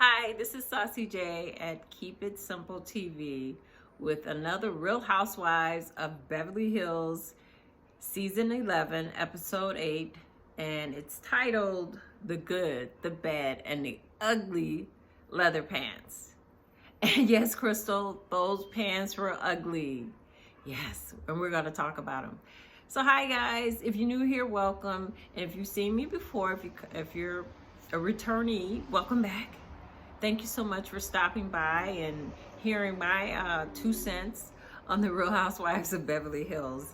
Hi, this is Saucy J at Keep It Simple TV with another Real Housewives of Beverly Hills Season 11, Episode 8, and it's titled The Good, the Bad, and the Ugly Leather Pants. And yes, Crystal, those pants were ugly. Yes, and we're going to talk about them. So hi guys, if you're new here, welcome. And if you've seen me before, if you're a returnee, welcome back. Thank you so much for stopping by and hearing my 2 cents on the Real Housewives of Beverly Hills.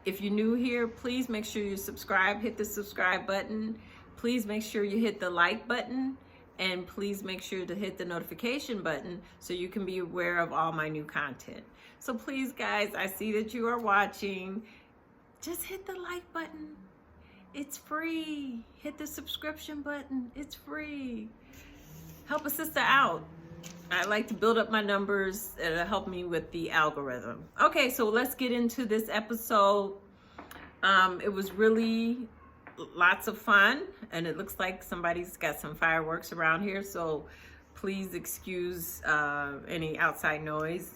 If you're new here, please make sure you subscribe, hit the subscribe button. Please make sure you hit the like button, and please make sure to hit the notification button so you can be aware of all my new content. So please guys, I see that you are watching. Just hit the like button. It's free. Hit the subscription button. It's free. Help a sister out. I like to build up my numbers. It'll help me with the algorithm. Okay, so let's get into this episode. It was really lots of fun, and it looks like somebody's got some fireworks around here, so please excuse any outside noise.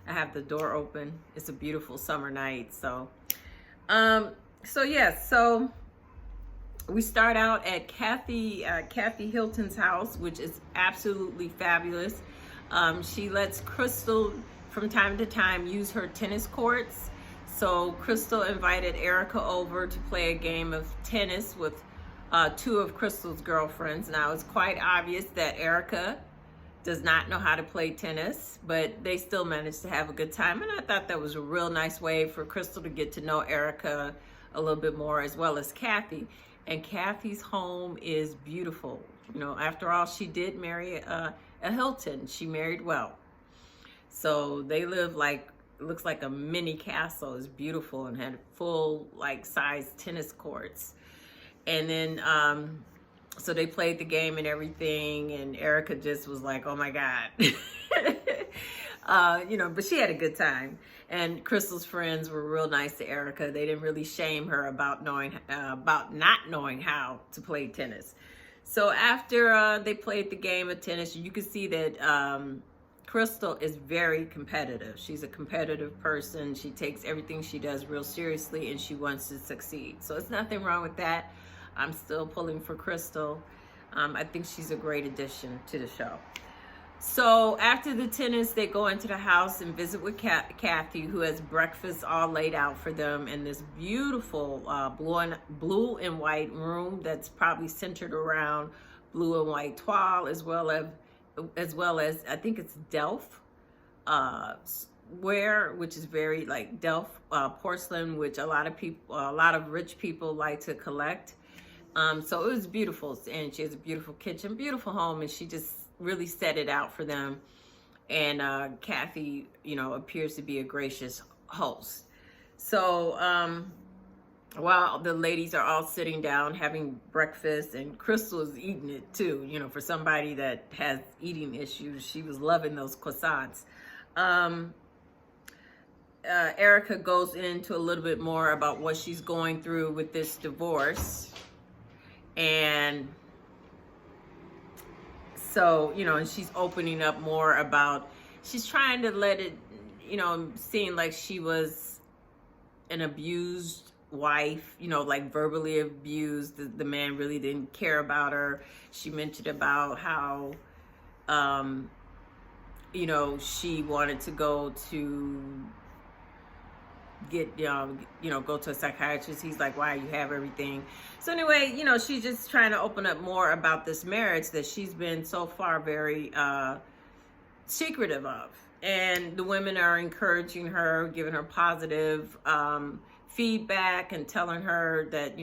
I have the door open. It's a beautiful summer night, so we start out at Kathy Hilton's house, which is absolutely fabulous. She lets Crystal from time to time use her tennis courts. So Crystal invited Erica over to play a game of tennis with 2 of Crystal's girlfriends. Now it's quite obvious that Erica does not know how to play tennis, but they still managed to have a good time. And I thought that was a real nice way for Crystal to get to know Erica a little bit more, as well as Kathy. And Kathy's home is beautiful. You know, after all, she did marry a Hilton. She married well. So they live like, it looks like a mini castle. It's beautiful and had full like size tennis courts. And then, so they played the game and everything. And Erica just was like, oh my God. But she had a good time. And Crystal's friends were real nice to Erica. They didn't really shame her about not knowing how to play tennis. So after they played the game of tennis, you could see that Crystal is very competitive. She's a competitive person. She takes everything she does real seriously, and she wants to succeed. So it's nothing wrong with that. I'm still pulling for Crystal. I think she's a great addition to the show. So after the tennis, they go into the house and visit with Kathy, who has breakfast all laid out for them in this beautiful blue and white room that's probably centered around blue and white toile, as well as I think it's Delft ware, which is very like Delft porcelain, which a lot of rich people like to collect. So it was beautiful, and she has a beautiful kitchen, beautiful home, and she just really set it out for them. And Kathy, appears to be a gracious host. So while the ladies are all sitting down having breakfast, and Crystal is eating it too, for somebody that has eating issues, she was loving those croissants. Erica goes into a little bit more about what she's going through with this divorce. And so, and she's opening up more about, she's trying to let it, seem like she was an abused wife, like verbally abused. The man really didn't care about her. She mentioned about how, she wanted to go to go to a psychiatrist. He's like, why, you have everything. So anyway, she's just trying to open up more about this marriage that she's been so far very secretive of. And the women are encouraging her, giving her positive feedback and telling her that,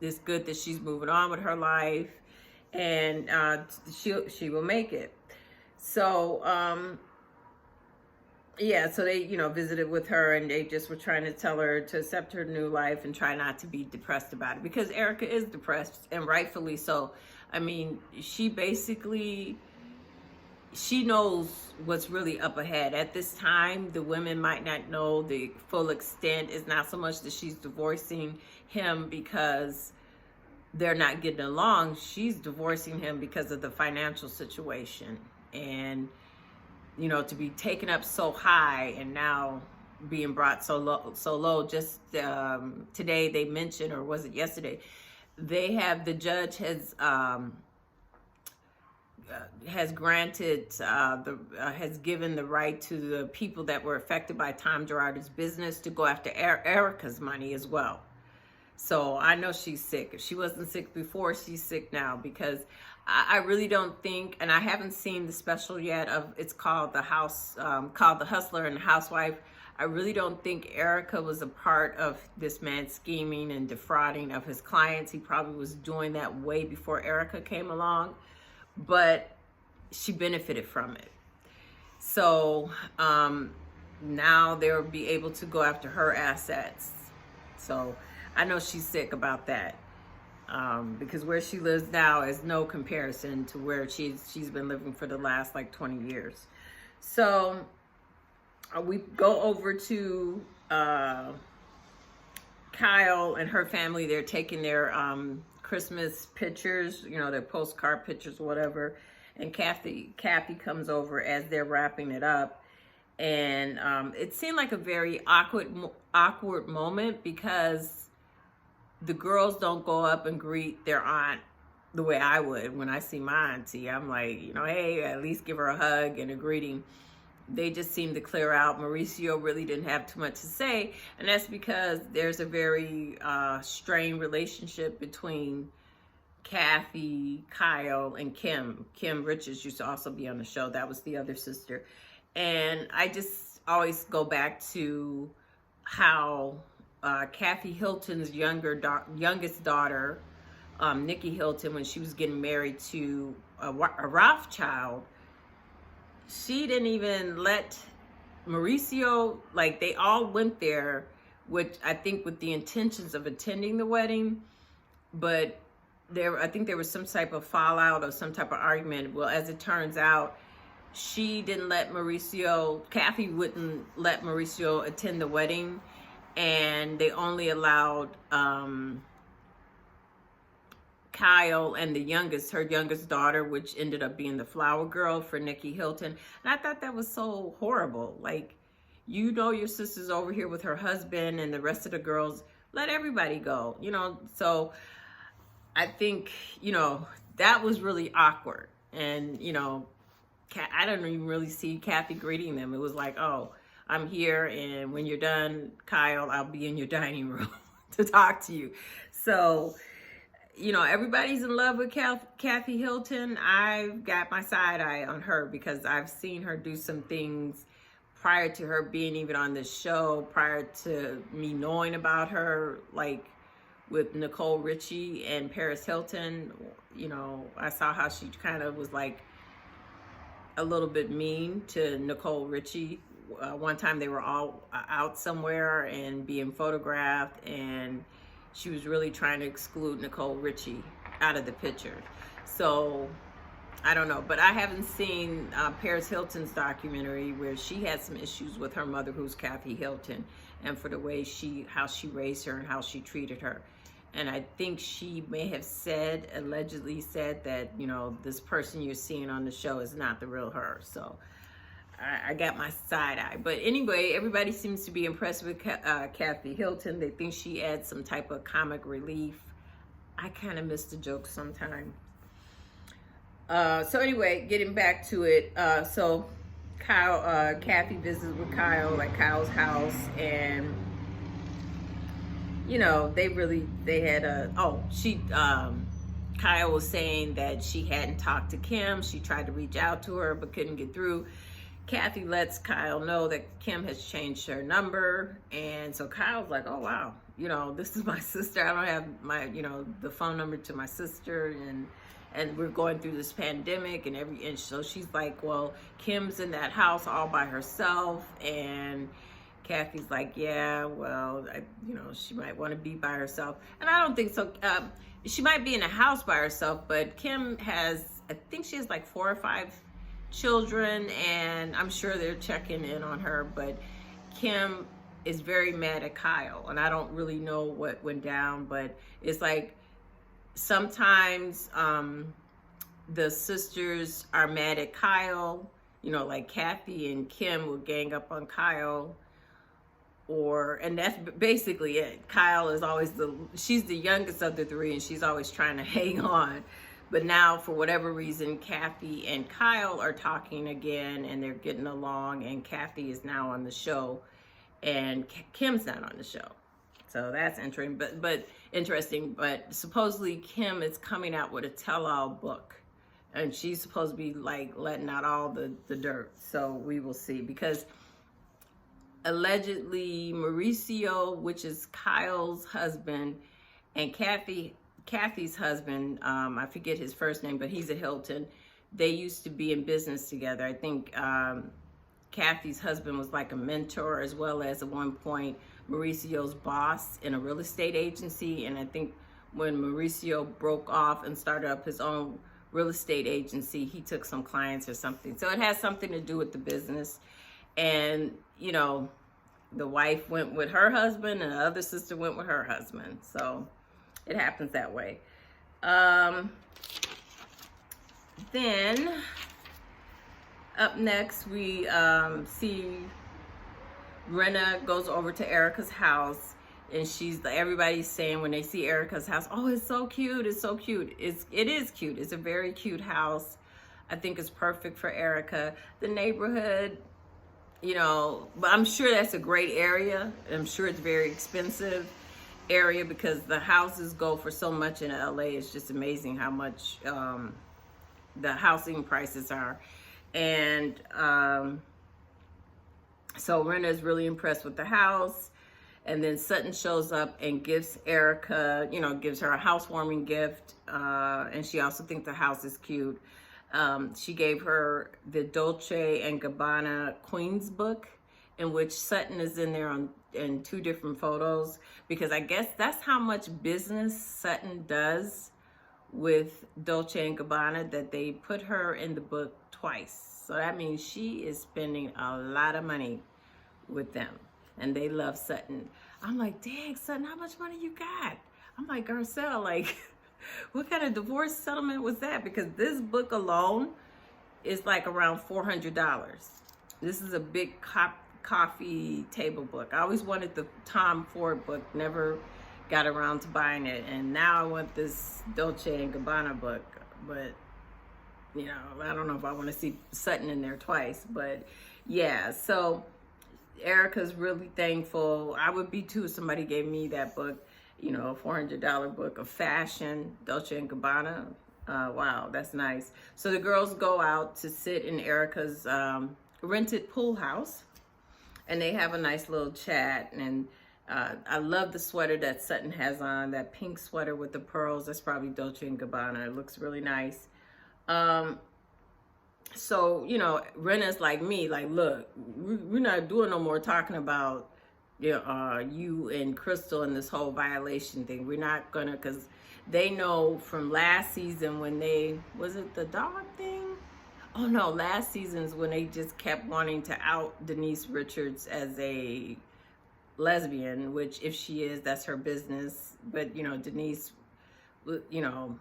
it's good that she's moving on with her life, and she will make it. So so they, visited with her, and they just were trying to tell her to accept her new life and try not to be depressed about it, because Erica is depressed, and rightfully so. I mean, she knows what's really up ahead. At this time, the women might not know the full extent. It's not so much that she's divorcing him because they're not getting along, she's divorcing him because of the financial situation. And, you know, to be taken up so high and now being brought so low. Just today they mentioned, or was it yesterday, the judge has granted has given the right to the people that were affected by Tom Girardi's business to go after Erica's money as well. So I know she's sick. If she wasn't sick before, she's sick now, because I really don't think, and I haven't seen the special yet of, it's called The Hustler and the Housewife. I really don't think Erica was a part of this man's scheming and defrauding of his clients. He probably was doing that way before Erica came along, but she benefited from it. So now they'll be able to go after her assets. So I know she's sick about that, because where she lives now is no comparison to where she's been living for the last like 20 years. So we go over to Kyle and her family. They're taking their Christmas pictures, you know, their postcard pictures, whatever. And Kathy comes over as they're wrapping it up. And it seemed like a very awkward moment, because the girls don't go up and greet their aunt the way I would when I see my auntie. I'm like, you know, hey, at least give her a hug and a greeting. They just seem to clear out. Mauricio really didn't have too much to say, and that's because there's a very strained relationship between Kathy, Kyle, and Kim. Kim Richards used to also be on the show. That was the other sister. And I just always go back to how Kathy Hilton's youngest daughter, Nikki Hilton, when she was getting married to a Rothschild, she didn't even let Mauricio, like, they all went there, which I think with the intentions of attending the wedding, but I think there was some type of fallout or some type of argument. Well, as it turns out, she didn't let Kathy wouldn't let Mauricio attend the wedding, and they only allowed Kyle and her youngest daughter, which ended up being the flower girl for Nikki Hilton. And I thought that was so horrible. Like, you know, your sister's over here with her husband, and the rest of the girls, let everybody go, you know. So I think, you know, that was really awkward. And, you know, I don't even really see Kathy greeting them. It was like, oh, I'm here, and when you're done, Kyle, I'll be in your dining room to talk to you. So, you know, everybody's in love with Kathy Hilton. I've got my side eye on her, because I've seen her do some things prior to her being even on this show, prior to me knowing about her, like with Nicole Richie and Paris Hilton. You know, I saw how she kind of was like a little bit mean to Nicole Richie. One time they were all out somewhere and being photographed, and she was really trying to exclude Nicole Richie out of the picture. So I don't know, but I haven't seen Paris Hilton's documentary, where she had some issues with her mother, who's Kathy Hilton, and for the way how she raised her and how she treated her. And I think she may have allegedly said that, you know, this person you're seeing on the show is not the real her. So I got my side eye. But anyway, everybody seems to be impressed with Kathy Hilton. They think she adds some type of comic relief. I kind of miss the jokes sometimes. So anyway, getting back to it. So Kathy visits with Kyle at Kyle's house, and you know, Kyle was saying that she hadn't talked to Kim. She tried to reach out to her but couldn't get through. Kathy lets Kyle know that Kim has changed her number, and so Kyle's like, oh wow, you know, this is my sister. I don't have my, you know, the phone number to my sister, and we're going through this pandemic and so she's like, well, Kim's in that house all by herself. And Kathy's like, yeah, well, you know, she might want to be by herself. And I don't think so. She might be in a house by herself, but Kim I think she has like 4 or 5 children, and I'm sure they're checking in on her. But Kim is very mad at Kyle, and I don't really know what went down, but it's like sometimes the sisters are mad at Kyle, you know, like Kathy and Kim will gang up on Kyle, and that's basically it. Kyle is always she's the youngest of the three, and she's always trying to hang on. But now, for whatever reason, Kathy and Kyle are talking again, and they're getting along, and Kathy is now on the show, and Kim's not on the show. So that's interesting. But supposedly Kim is coming out with a tell-all book, and she's supposed to be like letting out all the dirt. So we will see, because allegedly Mauricio, which is Kyle's husband, and Kathy's husband, I forget his first name, but he's at Hilton. They used to be in business together. I think Kathy's husband was like a mentor, as well as at one point Mauricio's boss in a real estate agency. And I think when Mauricio broke off and started up his own real estate agency, he took some clients or something. So it has something to do with the business. And, you know, the wife went with her husband and the other sister went with her husband. So it happens that way. Then up next, we see Rinna goes over to Erica's house, and everybody's saying when they see Erica's house, oh, it's so cute, it's so cute. It is cute. It's a very cute house. I think it's perfect for Erica. The neighborhood, you know, but I'm sure that's a great area. I'm sure it's very expensive area, because the houses go for so much in LA. It's just amazing how much the housing prices are. And so Rinna is really impressed with the house. And then Sutton shows up and gives Erica, you know, gives her a housewarming gift. And she also thinks the house is cute. She gave her the Dolce & Gabbana Queen's book, in which Sutton is in there in two different photos, because I guess that's how much business Sutton does with Dolce & Gabbana, that they put her in the book twice. So that means she is spending a lot of money with them, and they love Sutton. I'm like, dang, Sutton, how much money you got? I'm like, Garcelle, like, what kind of divorce settlement was that? Because this book alone is like around $400. This is a big coffee table book. I always wanted the Tom Ford book, never got around to buying it, and now I want this Dolce & Gabbana book. But, you know, I don't know if I want to see Sutton in there twice. But yeah, so Erica's really thankful. I would be too if somebody gave me that book, you know, a $400 book of fashion, Dolce & Gabbana. Wow, that's nice. So the girls go out to sit in Erica's rented pool house, and they have a nice little chat. And I love the sweater that Sutton has on, that pink sweater with the pearls. That's probably Dolce & Gabbana. It looks really nice. So, you know, Rinna's like me, like, look, we're not doing no more talking about, you know, you and Crystal and this whole violation thing. We're not gonna, because they know from last season when was it the dog thing? Oh no, last season's when they just kept wanting to out Denise Richards as a lesbian, which if she is, that's her business. But, you know, Denise, you know,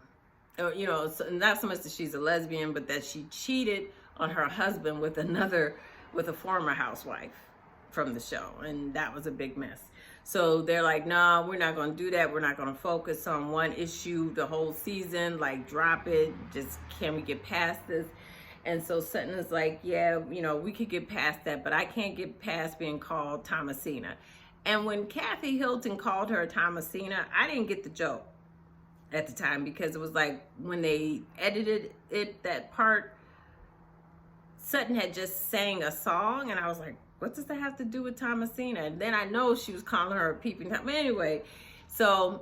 not so much that she's a lesbian, but that she cheated on her husband with a former housewife from the show. And that was a big mess. So they're like, no, we're not going to do that. We're not going to focus on one issue the whole season. Like, drop it. Just, can we get past this? And so Sutton is like, yeah, you know, we could get past that, but I can't get past being called Thomasina. And when Kathy Hilton called her Thomasina, I didn't get the joke at the time, because it was like when they edited it, that part, Sutton had just sang a song, and I was like, what does that have to do with Thomasina? And then I know she was calling her a peeping Tom. Anyway, so,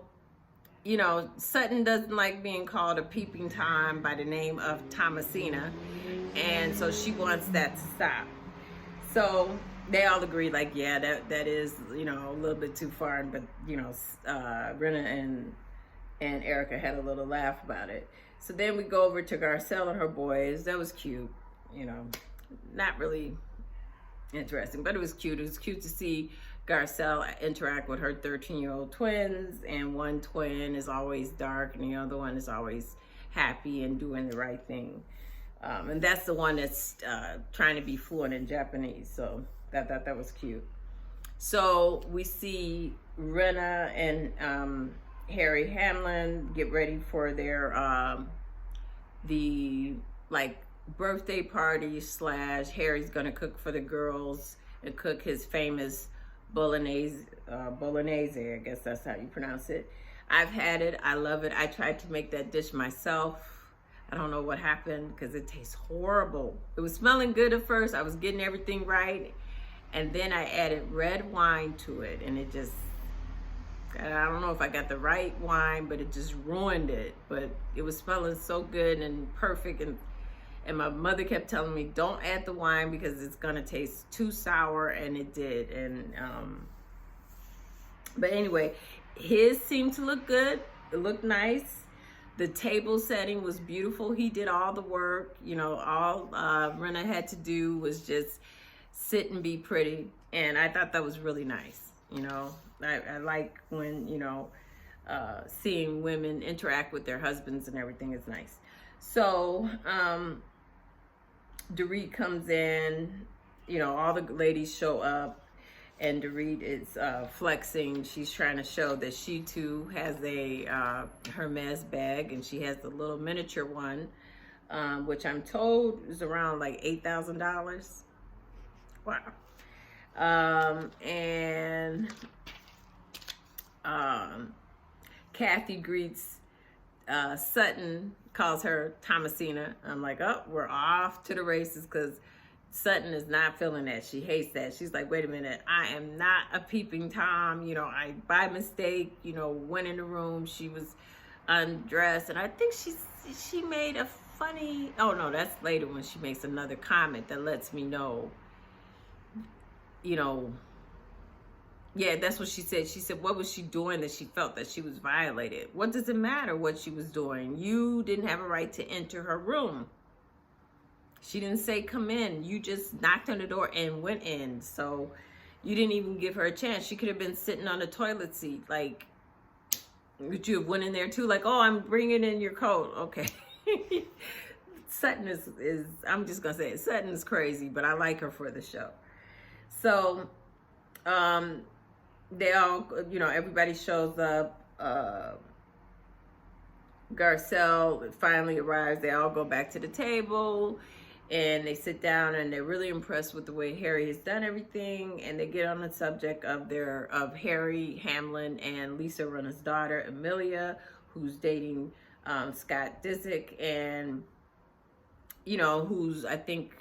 you know, Sutton doesn't like being called a peeping Tom by the name of Thomasina, and so she wants that to stop. So they all agree, like, yeah, that is, you know, a little bit too far. But, you know, Rinna and Erica had a little laugh about it. So then we go over to Garcelle and her boys. That was cute, you know, not really interesting, but it was cute. It was cute to see Garcelle interact with her 13-year-old twins, and one twin is always dark and the other one is always happy and doing the right thing. And that's the one that's trying to be fluent in Japanese. So that was cute. So we see Renna and Harry Hamlin get ready for their the like birthday party / Harry's gonna cook for the girls and cook his famous bolognese, I guess that's how you pronounce it. I've had it, I love it. I tried to make that dish myself. I don't know what happened because it tastes horrible. It was smelling good at first, I was getting everything right, and then I added red wine to it, and it just, I don't know if I got the right wine, but it just ruined it. But it was smelling so good and perfect, and my mother kept telling me, don't add the wine because it's gonna taste too sour, and it did. And but anyway, his seemed to look good. It looked nice. The table setting was beautiful. He did all the work. You know, all Renna had to do was just sit and be pretty, and I thought that was really nice. You know, I like when, you know, seeing women interact with their husbands and everything is nice. So Dorit comes in, you know, all the ladies show up, and Dorit is flexing. She's trying to show that she too has a Hermes bag, and she has the little miniature one, which I'm told is around like $8,000. Wow. And Kathy greets Sutton, calls her Thomasina. I'm like, oh, we're off to the races, because Sutton is not feeling that. She hates that. She's like, wait a minute, I am not a peeping Tom. You know, I by mistake, you know, went in the room. She was undressed, and I think she made a funny, oh no, that's later when she makes another comment that lets me know, you know, yeah, that's what she said. She said, what was she doing that she felt that she was violated? What does it matter what she was doing? You didn't have a right to enter her room. She didn't say come in. You just knocked on the door and went in. So you didn't even give her a chance. She could have been sitting on the toilet seat. Like, would you have went in there too? Like, oh, I'm bringing in your coat. Okay. Sutton is, I'm just going to say it, Sutton is crazy, but I like her for the show. So, they all, you know, everybody shows up. Garcelle finally arrives. They all go back to the table, and they sit down, and they're really impressed with the way Harry has done everything. And they get on the subject of Harry Hamlin and Lisa Rinna's daughter, Amelia, who's dating Scott Disick, and, you know, who's, I think,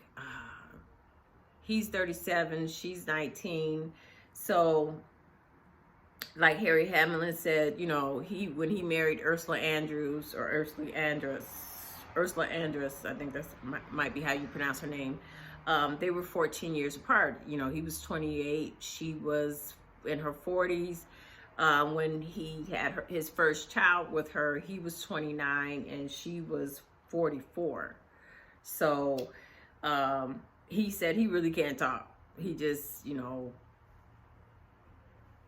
he's 37, she's 19. So, like Harry Hamlin said, you know, when he married Ursula Andress, I think that's might be how you pronounce her name. They were 14 years apart. You know, he was 28, she was in her 40s. When he had his first child with her, he was 29 and she was 44. So he said he really can't talk. He just, you know,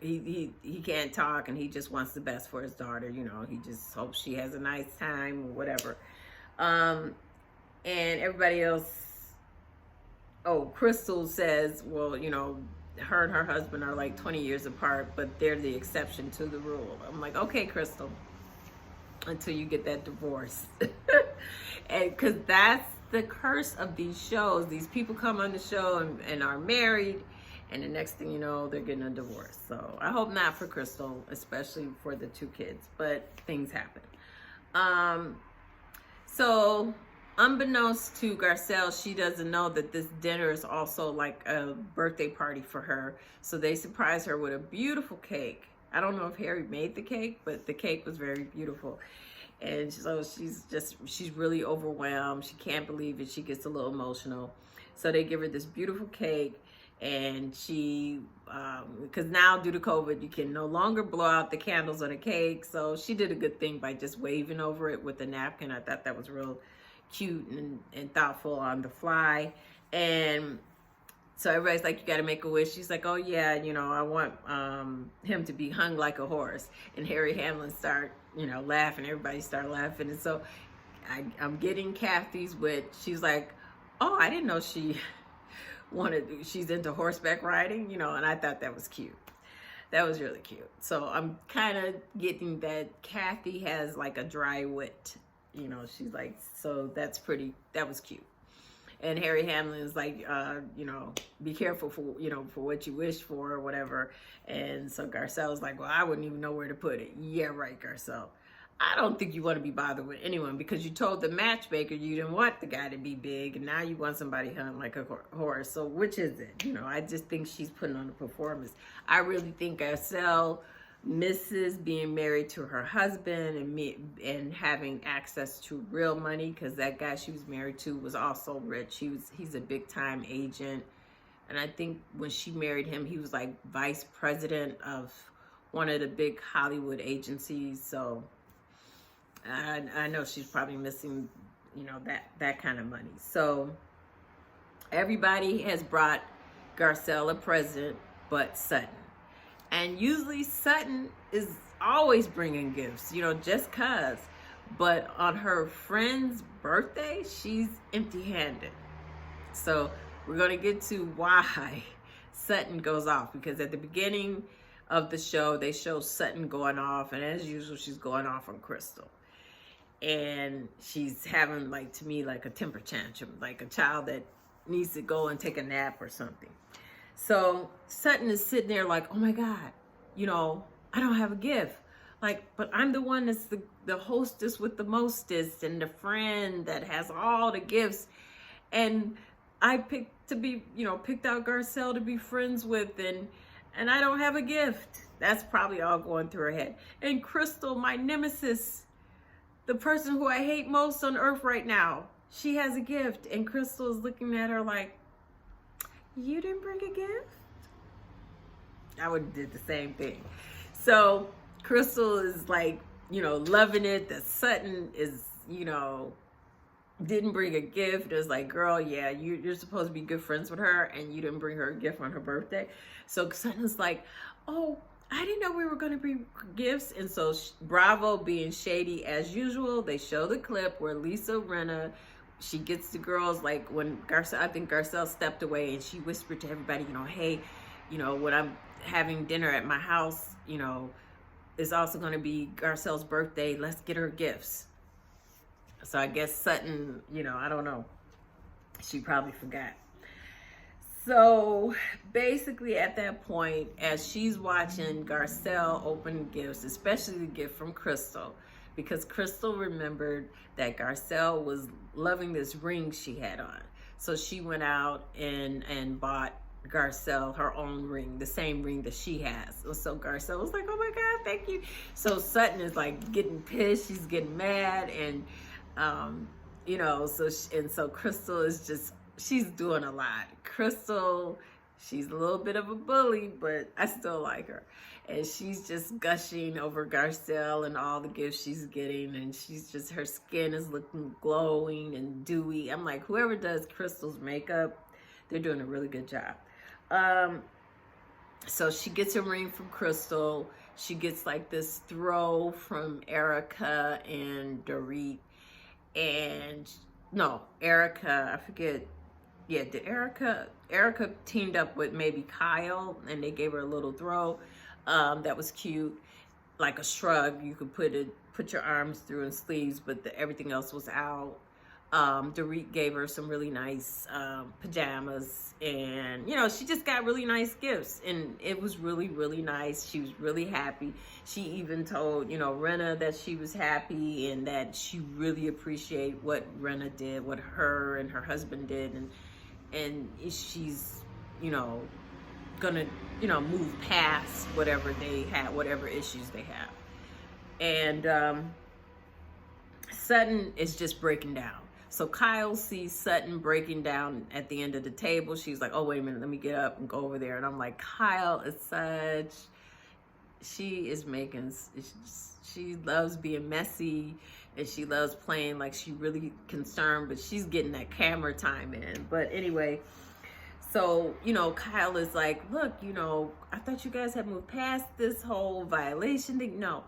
he can't talk, and he just wants the best for his daughter. You know, he just hopes she has a nice time or whatever. And everybody else, oh, Crystal says, well, you know, her and her husband are like 20 years apart, but they're the exception to the rule. I'm like, okay, Crystal, until you get that divorce. And because that's the curse of these shows. These people come on the show and are married, and the next thing you know, they're getting a divorce. So I hope not for Crystal, especially for the two kids, but things happen. So unbeknownst to Garcelle, she doesn't know that this dinner is also like a birthday party for her. So they surprise her with a beautiful cake. I don't know if Harry made the cake, but the cake was very beautiful. And so she's really overwhelmed. She can't believe it. She gets a little emotional. So they give her this beautiful cake, and she, because now due to COVID, you can no longer blow out the candles on a cake. So she did a good thing by just waving over it with a napkin. I thought that was real cute and thoughtful on the fly. And So everybody's like, you got to make a wish. She's like, oh yeah, I want him to be hung like a horse. And Harry Hamlin start, laughing. Everybody start laughing. And so I'm getting Kathy's wit. She's like, oh, I didn't know she's into horseback riding, and I thought that was cute. That was really cute. So I'm kind of getting that Kathy has like a dry wit. She's like, so that was cute. And Harry Hamlin is like, be careful for what you wish for or whatever. And so Garcelle's like, well, I wouldn't even know where to put it. Yeah, right, Garcelle. I don't think you want to be bothered with anyone because you told the matchmaker you didn't want the guy to be big, and now you want somebody hung like a horse. So which is it? I just think she's putting on a performance. I really think Garcelle misses being married to her husband and having access to real money, because that guy she was married to was also rich. He's a big time agent, and I think when she married him, he was like vice president of one of the big Hollywood agencies. So I know she's probably missing, that kind of money. So everybody has brought Garcelle a present, but Sutton. And usually Sutton is always bringing gifts, just cause. But on her friend's birthday, she's empty-handed. So we're going to get to why Sutton goes off, because at the beginning of the show, they show Sutton going off, and as usual, she's going off on Crystal. And she's having, to me, like a temper tantrum, like a child that needs to go and take a nap or something. So Sutton is sitting there like, oh my God, I don't have a gift. But I'm the one that's the hostess with the mostest and the friend that has all the gifts. And I picked out Garcelle to be friends with, and I don't have a gift. That's probably all going through her head. And Crystal, my nemesis, the person who I hate most on earth right now, she has a gift. And Crystal is looking at her like, you didn't bring a gift? I would have did the same thing. So Crystal is like, loving it that Sutton is, didn't bring a gift. It was like, girl, yeah, you're supposed to be good friends with her, and you didn't bring her a gift on her birthday. So Sutton's like, oh, I didn't know we were going to bring gifts. And so Bravo, being shady as usual, they show the clip where Lisa Rinna, she gets the girls, like when I think Garcelle stepped away, and she whispered to everybody, hey, when I'm having dinner at my house, it's also going to be Garcelle's birthday. Let's get her gifts. So I guess Sutton, I don't know. She probably forgot. So basically at that point, as she's watching Garcelle open gifts, especially the gift from Crystal, because Crystal remembered that Garcelle was loving this ring she had on. So she went out and bought Garcelle her own ring, the same ring that she has. So Garcelle was like, oh my God, thank you. So Sutton is like getting pissed. She's getting mad. And, so Crystal is just, she's doing a lot. Crystal, she's a little bit of a bully, but I still like her. And she's just gushing over Garcelle and all the gifts she's getting. And her skin is looking glowing and dewy. I'm like, whoever does Crystal's makeup, they're doing a really good job. So she gets a ring from Crystal. She gets like this throw from Erica and Dorit. And no, Erica, I forget. Yeah, did Erica teamed up with maybe Kyle, and they gave her a little throw. That was cute, like a shrug. You could put your arms through and sleeves, but everything else was out. Dorit gave her some really nice pajamas, and she just got really nice gifts, and it was really, really nice. She was really happy. She even told Rinna that she was happy and that she really appreciated what Rinna did, what her and her husband did, and she's gonna move past whatever they had, whatever issues they have. And Sutton is just breaking down. So Kyle sees Sutton breaking down at the end of the table. She's like, oh, wait a minute, let me get up and go over there. And I'm like, Kyle is she loves being messy, and she loves playing like she really concerned, but she's getting that camera time in. But anyway, So, Kyle is like, look, I thought you guys had moved past this whole violation thing. No,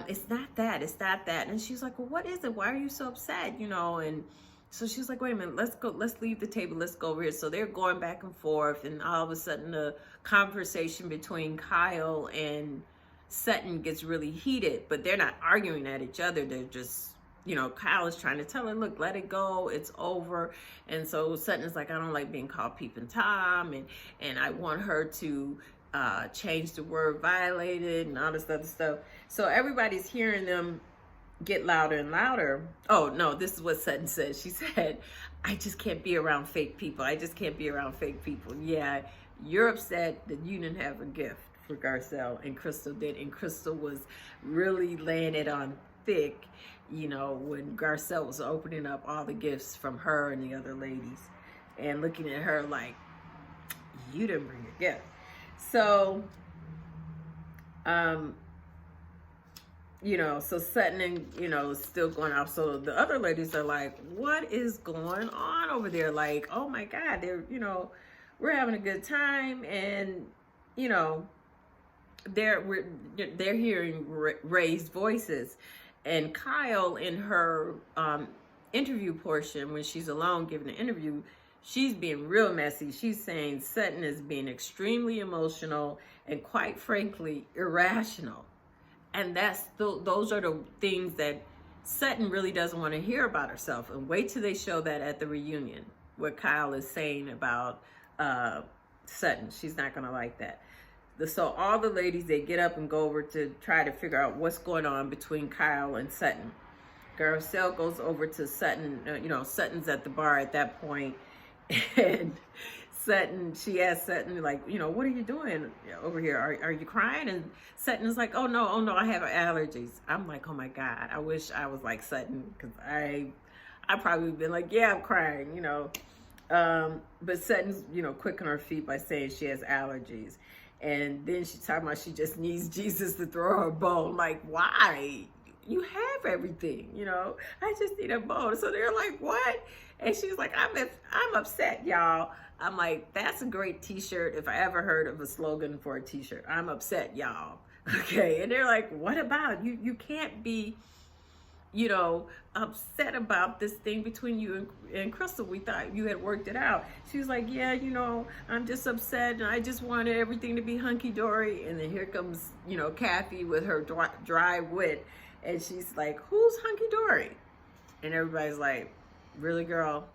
it's not that. It's not that. And she's like, well, what is it? Why are you so upset? And so she's like, wait a minute, let's leave the table. Let's go over here. So they're going back and forth. And all of a sudden, the conversation between Kyle and Sutton gets really heated. But they're not arguing at each other. They're just, Kyle is trying to tell her, look, let it go. It's over. And so Sutton is like, I don't like being called peeping Tom. And I want her to change the word violated and all this other stuff. So everybody's hearing them get louder and louder. Oh, no, this is what Sutton said. She said, I just can't be around fake people. I just can't be around fake people. Yeah, you're upset that you didn't have a gift for Garcelle and Crystal did. And Crystal was really laying it on thick, when Garcelle was opening up all the gifts from her and the other ladies and looking at her like, you didn't bring a gift. So, so Sutton and, is still going off. So the other ladies are like, what is going on over there? Like, oh my God, they're, we're having a good time. And, they're hearing raised voices. And Kyle, in her interview portion, when she's alone giving an interview, she's being real messy. She's saying Sutton is being extremely emotional and, quite frankly, irrational. And those are the things that Sutton really doesn't want to hear about herself. And wait till they show that at the reunion, what Kyle is saying about Sutton. She's not going to like that. So all the ladies, they get up and go over to try to figure out what's going on between Kyle and Sutton. Garcelle goes over to Sutton. Sutton's at the bar at that point. And she asked Sutton, like, what are you doing over here? Are you crying? And Sutton is like, oh no, I have allergies. I'm like, oh my God, I wish I was like Sutton, because I probably been like, yeah, I'm crying, But Sutton's, quick on her feet by saying she has allergies. And then she's talking about she just needs Jesus to throw her a bone. Like, why? You have everything, I just need a bone. So they're like, what? And she's like, I'm upset, y'all. I'm like, that's a great t-shirt if I ever heard of a slogan for a t-shirt. I'm upset, y'all. Okay. And they're like, what about you can't be, upset about this thing between you and Crystal. We thought you had worked it out. She was like, yeah, I'm just upset and I just wanted everything to be hunky-dory. And then here comes, Kathy with her dry wit. And she's like, who's hunky-dory? And everybody's like, really, girl?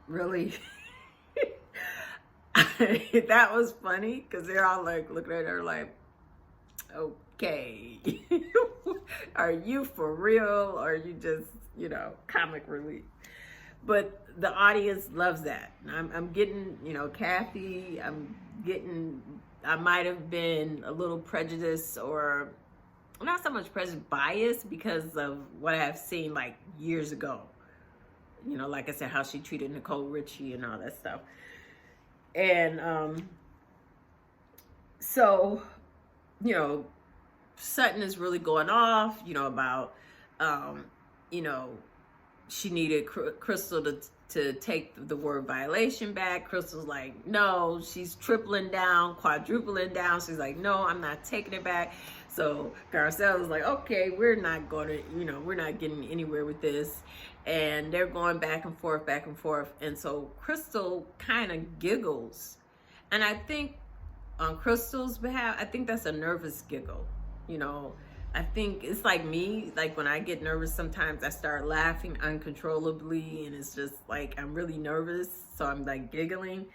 Really? That was funny, because they're all like looking at her like, okay. Are you for real? Or are you just, comic relief? But the audience loves that. I'm getting, Kathy, I might have been a little prejudiced, or not so much prejudice, bias, because of what I've seen like years ago. Like I said, how she treated Nicole Richie and all that stuff. And so, Sutton is really going off, about, she needed Crystal to take the word violation back. Crystal's like, no. She's tripling down, quadrupling down. She's like, no, I'm not taking it back. So Garcelle is like, okay, we're not going to, we're not getting anywhere with this. And they're going back and forth, back and forth. And so Crystal kind of giggles. And I think on Crystal's behalf, I think that's a nervous giggle. I think it's like me, like when I get nervous, sometimes I start laughing uncontrollably, and it's just like, I'm really nervous. So I'm like giggling.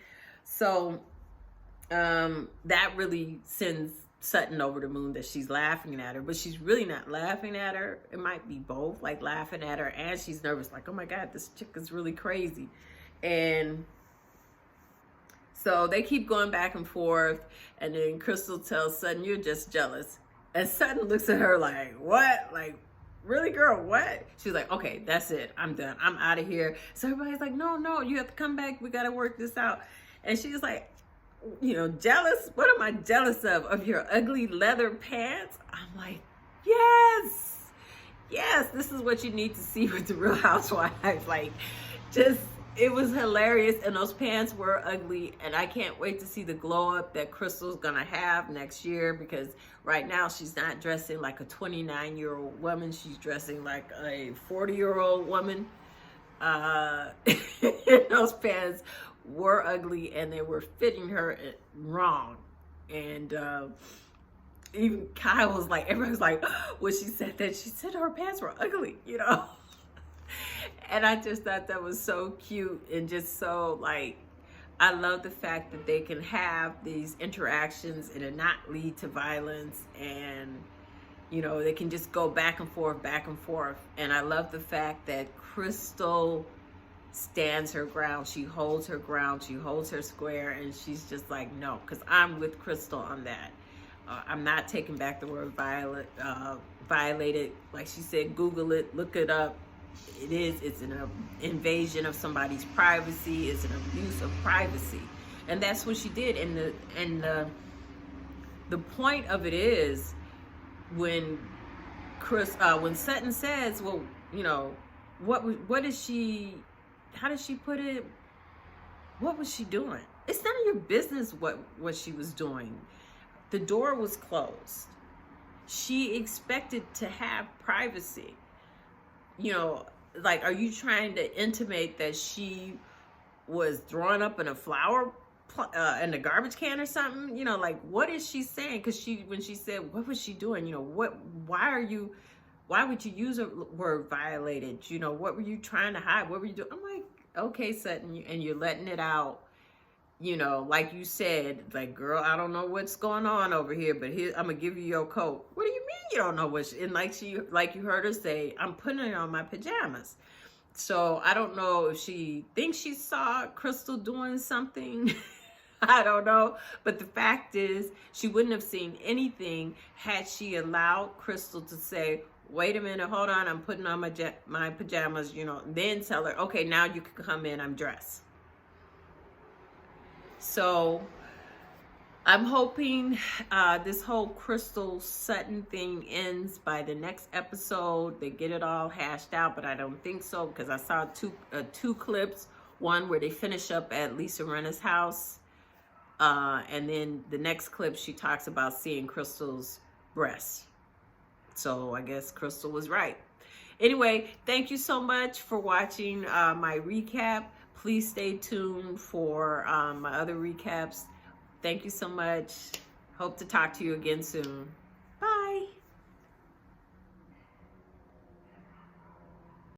So that really sends Sutton over the moon, that she's laughing at her, but she's really not laughing at her. It might be both, like laughing at her and she's nervous, like, oh my God, this chick is really crazy. And so they keep going back and forth, and then Crystal tells Sutton, you're just jealous. And Sutton looks at her like, what? Like, really, girl, what? She's like, okay, that's it. I'm done. I'm out of here. So everybody's like, no, you have to come back. We got to work this out. And she's like, jealous? What am I jealous of? Of your ugly leather pants? I'm like, yes, this is what you need to see with the Real Housewives. Like, just it was hilarious, and those pants were ugly, and I can't wait to see the glow up that Crystal's gonna have next year, because right now she's not dressing like a 29-year-old woman, she's dressing like a 40-year-old woman. Those pants were ugly, and they were fitting her wrong, and even Kyle was like, everybody was like, when she said that, she said her pants were ugly, you know. And I just thought that was so cute, and just so, like, I love the fact that they can have these interactions and it not lead to violence, and you know, they can just go back and forth, back and forth. And I love the fact that Crystal stands her ground. She holds her ground, she holds her square, and she's just like, no, because I'm with Crystal on that. I'm not taking back the word violated. Like she said, Google it, look it up. It's an invasion of somebody's privacy. It's an abuse of privacy, and that's what she did. And the point of it is, when when Sutton says, well, you know, what is she? How did she put it? What was she doing? It's none of your business what she was doing. The door was closed. She expected to have privacy. You know, like, are you trying to intimate that she was throwing up in a flower in a garbage can or something? You know, like, what is she saying? Because when she said, what was she doing? You know, why would you use a word violated? You know, what were you trying to hide? What were you doing? I'm like, okay, Sutton, and you're letting it out. You know, like you said, like, girl, I don't know what's going on over here, but here, I'm gonna give you your coat. What do you mean you don't know what? And like you heard her say, I'm putting it on my pajamas. So I don't know if she thinks she saw Crystal doing something. I don't know. But the fact is, she wouldn't have seen anything had she allowed Crystal to say, wait a minute, hold on, I'm putting on my pajamas, you know, then tell her, okay, now you can come in, I'm dressed. So I'm hoping this whole Crystal Sutton thing ends by the next episode. They get it all hashed out, but I don't think so, because I saw two clips. One where they finish up at Lisa Rinna's house, and then the next clip she talks about seeing Crystal's breasts. So I guess Crystal was right. Anyway, thank you so much for watching my recap. Please stay tuned for my other recaps. Thank you so much. Hope to talk to you again soon.